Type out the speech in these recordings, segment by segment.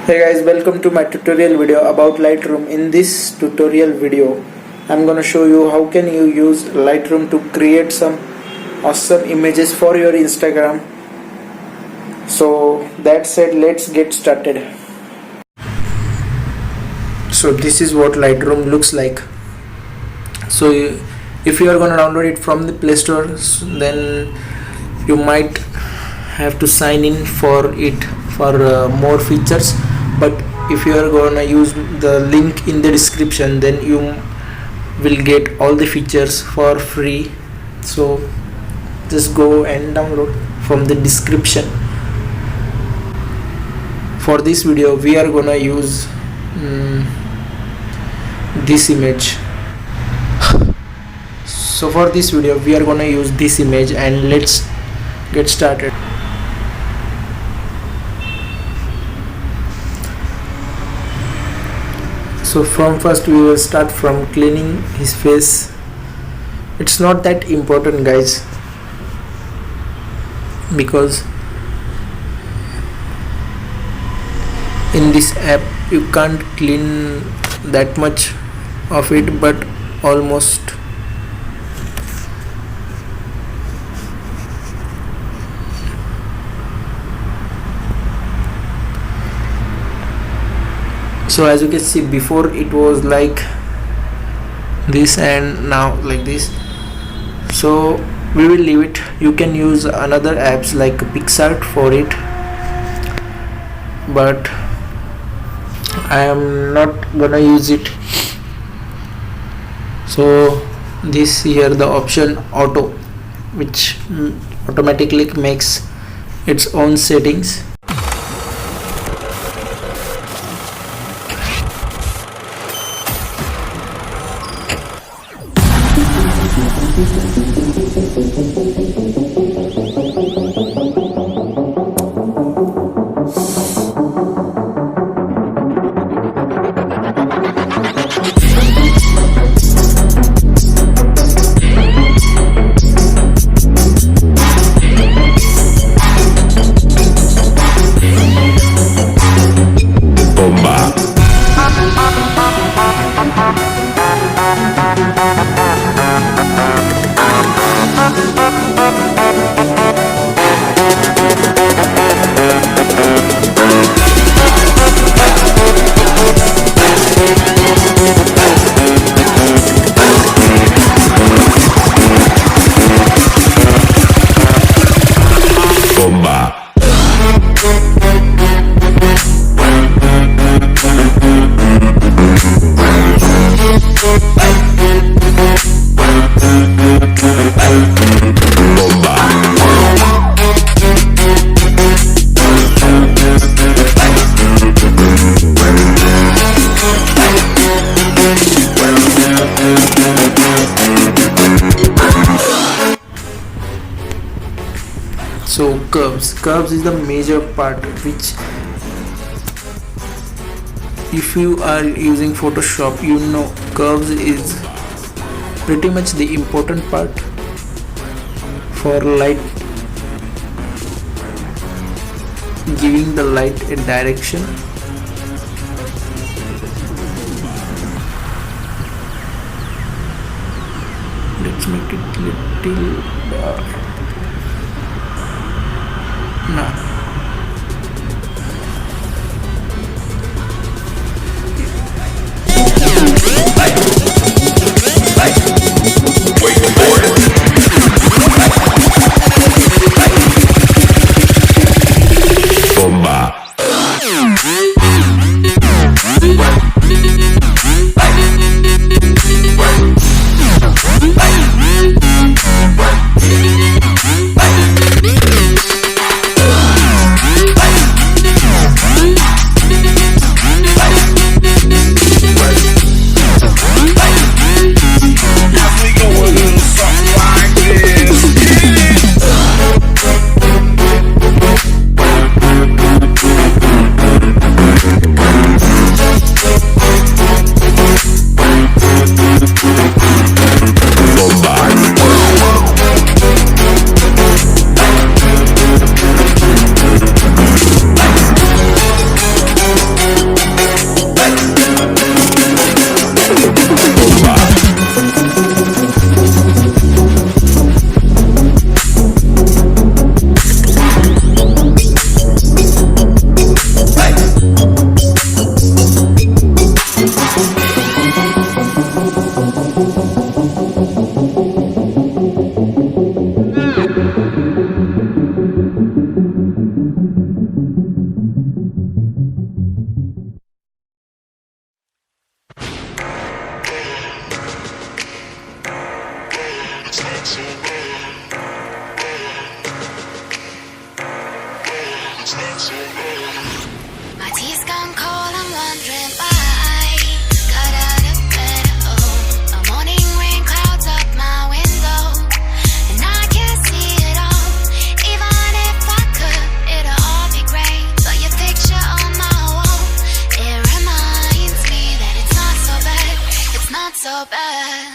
Hey guys, welcome to my tutorial video about Lightroom. In this tutorial video I'm gonna show you how can you use Lightroom to create some awesome images for your Instagram. So that said, let's get started. So this is what Lightroom looks like. So if you are gonna download it from the Play Store, then you might have to sign in for it for more features, but if you are gonna use the link in the description, then you will get all the features for free. So just go and download from the description. For this video we are gonna use this image. So for this video we are gonna use this image, and let's get started. So from first we will start from cleaning his face. It's not that important, guys, because in this app you can't clean that much of it, but almost. So as you can see, before it was like this and now like this. So we will leave it. You can use another apps like PixArt for it, but I am not gonna use it. So this here, the option auto, which automatically makes its own settings. So curves is the major part, which if you are using Photoshop, you know curves is pretty much the important part for light, giving the light a direction. Let's make it little dark. Now My tea's gone cold, I'm wondering why. Got out of bed, oh. A morning rain clouds up my window, and I can't see it all. Even if I could, it'll all be great. But your picture on my wall, it reminds me that it's not so bad. It's not so bad.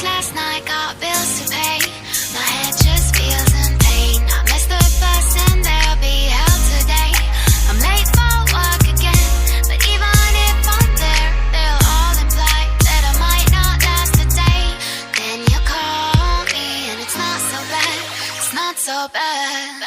Last night, got bills to pay. My head just feels in pain. I missed the bus and there'll be hell today. I'm late for work again, but even if I'm there, they'll all imply that I might not last a day. Then you call me and it's not so bad. It's not so bad.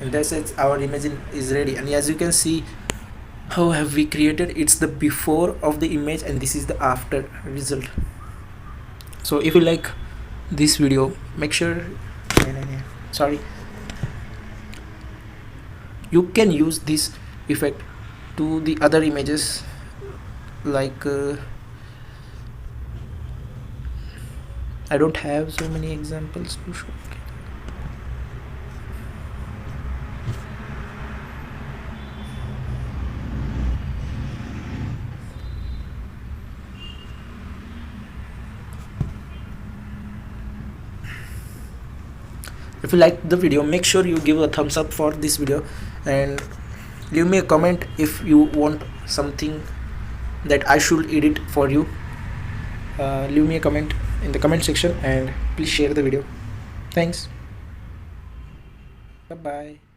And that's it, our image is ready. And as you can see, how have we created, it's the before of the image and this is the after result. So if you like this video, make sure you can use this effect to the other images, like I don't have so many examples to show. If you like the video, make sure you give a thumbs up for this video and leave me a comment if you want something that I should edit for you. Leave me a comment in the comment section and please share the video. Thanks. Bye bye.